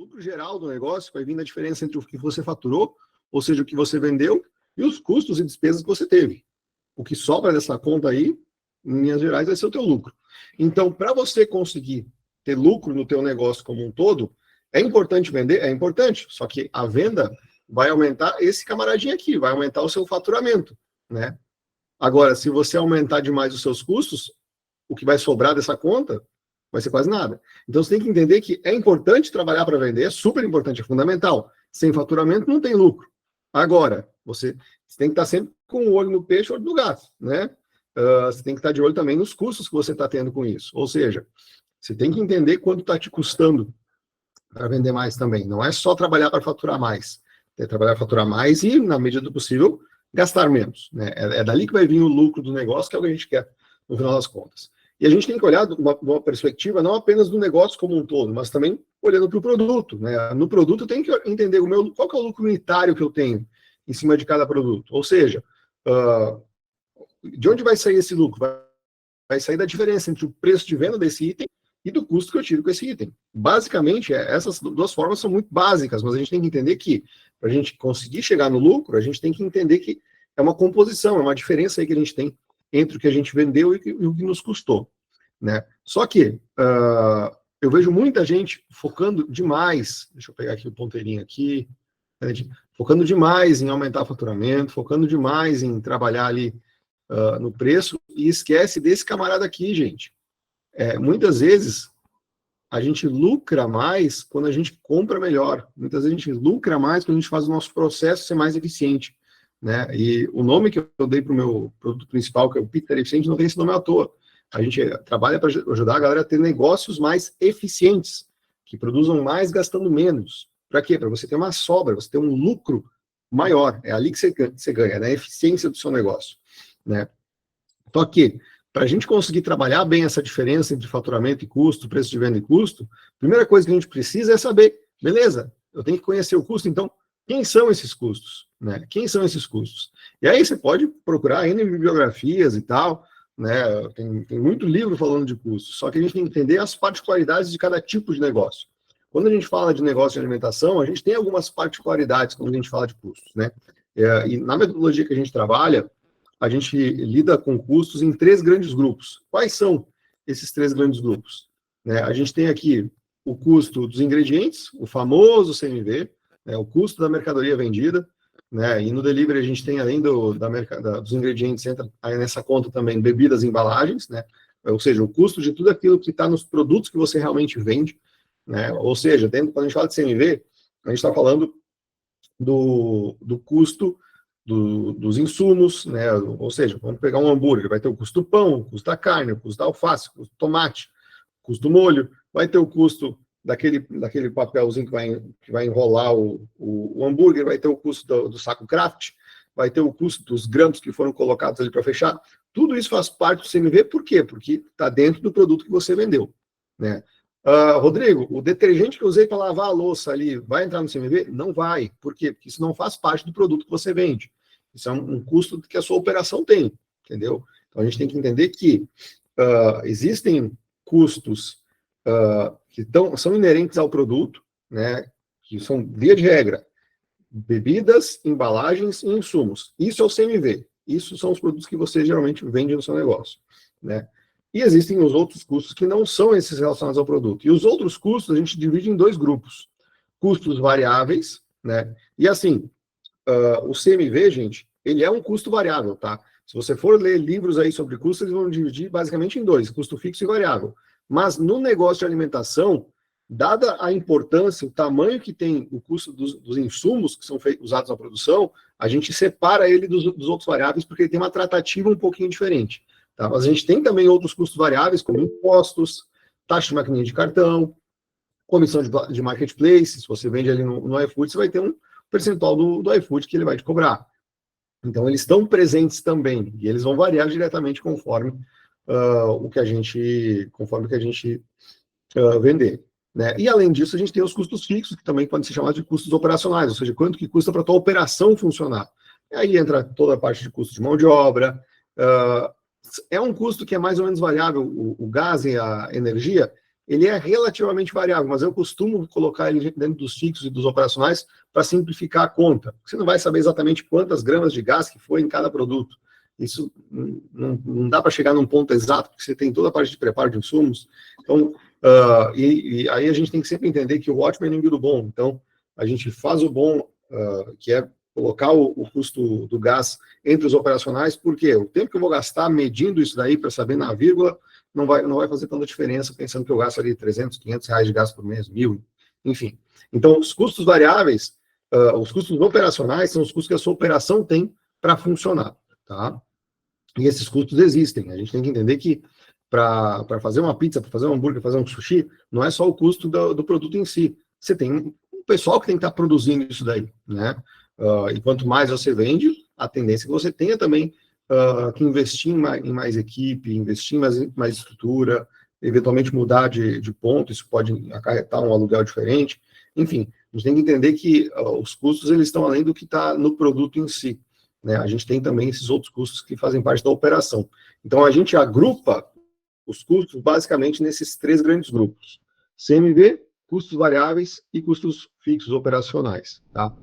lucro geral do negócio vai vir da diferença entre o que você faturou, ou seja, o que você vendeu, e os custos e despesas que você teve. O que sobra dessa conta aí, em linhas gerais, vai ser o teu lucro. Então, para você conseguir ter lucro no teu negócio como um todo, é importante vender? É importante, só que a venda vai aumentar esse camaradinho aqui, vai aumentar o seu faturamento, né? Agora, se você aumentar demais os seus custos, o que vai sobrar dessa conta vai ser quase nada. Então, você tem que entender que é importante trabalhar para vender, é super importante, é fundamental. Sem faturamento, não tem lucro. Agora, você tem que estar sempre com o olho no peixe e o olho no gato, né? Você tem que estar de olho também nos custos que você está tendo com isso. Ou seja, você tem que entender quanto está te custando para vender mais também. Não é só trabalhar para faturar mais. É trabalhar para faturar mais e, na medida do possível, gastar menos, né? É dali que vai vir o lucro do negócio, que é o que a gente quer, no final das contas. E a gente tem que olhar de uma perspectiva não apenas do negócio como um todo, mas também olhando para o produto, né? No produto eu tenho que entender qual que é o lucro unitário que eu tenho em cima de cada produto. Ou seja, de onde vai sair esse lucro? Vai sair da diferença entre o preço de venda desse item e do custo que eu tiro com esse item. Basicamente, essas duas formas são muito básicas, mas a gente tem que entender que, para a gente conseguir chegar no lucro, a gente tem que entender que é uma composição, é uma diferença aí que a gente tem entre o que a gente vendeu e o que nos custou, né? Só que eu vejo muita gente focando demais, deixa eu pegar aqui o ponteirinho aqui, focando demais em aumentar o faturamento, focando demais em trabalhar ali no preço e esquece desse camarada aqui, gente. Muitas vezes a gente lucra mais quando a gente compra melhor. Muitas vezes a gente lucra mais quando a gente faz o nosso processo ser mais eficiente, né? E o nome que eu dei para o meu produto principal, que é o Picter Eficiente, não tem esse nome à toa. A gente trabalha para ajudar a galera a ter negócios mais eficientes, que produzam mais gastando menos. Para quê? Para você ter uma sobra, você ter um lucro maior. É ali que você ganha, né? A eficiência do seu negócio, né? Só que, para a gente conseguir trabalhar bem essa diferença entre faturamento e custo, preço de venda e custo, a primeira coisa que a gente precisa é saber, beleza, eu tenho que conhecer o custo, então, quem são esses custos, né? Quem são esses custos? E aí você pode procurar ainda em bibliografias e tal, né? Tem muito livro falando de custos, só que a gente tem que entender as particularidades de cada tipo de negócio. Quando a gente fala de negócio de alimentação, a gente tem algumas particularidades quando a gente fala de custos, né? E na metodologia que a gente trabalha, a gente lida com custos em 3 grandes grupos. Quais são esses 3 grandes grupos? A gente tem aqui o custo dos ingredientes, o famoso CMV, o custo da mercadoria vendida, e no delivery a gente tem, além dos ingredientes, entra aí nessa conta também bebidas e embalagens, ou seja, o custo de tudo aquilo que está nos produtos que você realmente vende, ou seja, quando a gente fala de CMV, a gente está falando do custo dos insumos, ou seja, vamos pegar um hambúrguer, vai ter o custo do pão, o custo da carne, o custo da alface, o custo do tomate, o custo do molho, vai ter o custo daquele papelzinho que vai enrolar o hambúrguer, vai ter o custo do saco craft, vai ter o custo dos grãos que foram colocados ali para fechar. Tudo isso faz parte do CMV, por quê? Porque está dentro do produto que você vendeu, Rodrigo, o detergente que eu usei para lavar a louça ali, vai entrar no CMV? Não vai. Por quê? Porque isso não faz parte do produto que você vende. Isso é um custo que a sua operação tem, entendeu? Então, a gente tem que entender que existem custos que são inerentes ao produto, que são, via de regra, bebidas, embalagens e insumos. Isso é o CMV. Isso são os produtos que você geralmente vende no seu negócio, E existem os outros custos que não são esses relacionados ao produto. E os outros custos a gente divide em 2 grupos. Custos variáveis, E assim, o CMV, gente, ele é um custo variável, tá? Se você for ler livros aí sobre custos, eles vão dividir basicamente em 2, custo fixo e variável. Mas no negócio de alimentação, dada a importância, o tamanho que tem o custo dos insumos que são usados na produção, a gente separa ele dos outros variáveis porque ele tem uma tratativa um pouquinho diferente. Tá? Mas a gente tem também outros custos variáveis, como impostos, taxa de maquininha de cartão, comissão de marketplace. Se você vende ali no iFood, você vai ter um percentual do iFood que ele vai te cobrar. Então, eles estão presentes também, e eles vão variar diretamente conforme o que a gente vender. E, além disso, a gente tem os custos fixos, que também podem ser chamados de custos operacionais, ou seja, quanto que custa para a tua operação funcionar. E aí entra toda a parte de custo de mão de obra. É um custo que é mais ou menos variável, o gás e a energia, ele é relativamente variável, mas eu costumo colocar ele dentro dos fixos e dos operacionais para simplificar a conta. Você não vai saber exatamente quantas gramas de gás que foi em cada produto. Isso não dá para chegar num ponto exato, porque você tem toda a parte de preparo de insumos. Então, e aí a gente tem que sempre entender que o ótimo é inimigo do bom. Então, a gente faz o bom, que é colocar o custo do gás entre os operacionais, porque o tempo que eu vou gastar medindo isso daí para saber na vírgula não vai fazer tanta diferença, pensando que eu gasto ali 300, 500 reais de gasto por mês, 1.000, enfim. Então, os custos variáveis, os custos operacionais são os custos que a sua operação tem para funcionar, tá? E esses custos existem. A gente tem que entender que para fazer uma pizza, para fazer um hambúrguer, fazer um sushi, não é só o custo do produto em si. Você tem um pessoal que tem que estar produzindo isso daí, né? E quanto mais você vende, a tendência é que você tenha também que investir em mais equipe, investir em mais estrutura, eventualmente mudar de ponto, isso pode acarretar um aluguel diferente. Enfim, a gente tem que entender que os custos eles estão além do que está no produto em si. Né? A gente tem também esses outros custos que fazem parte da operação. Então, a gente agrupa os custos basicamente nesses 3 grandes grupos: CMV, custos variáveis e custos fixos operacionais. Tá?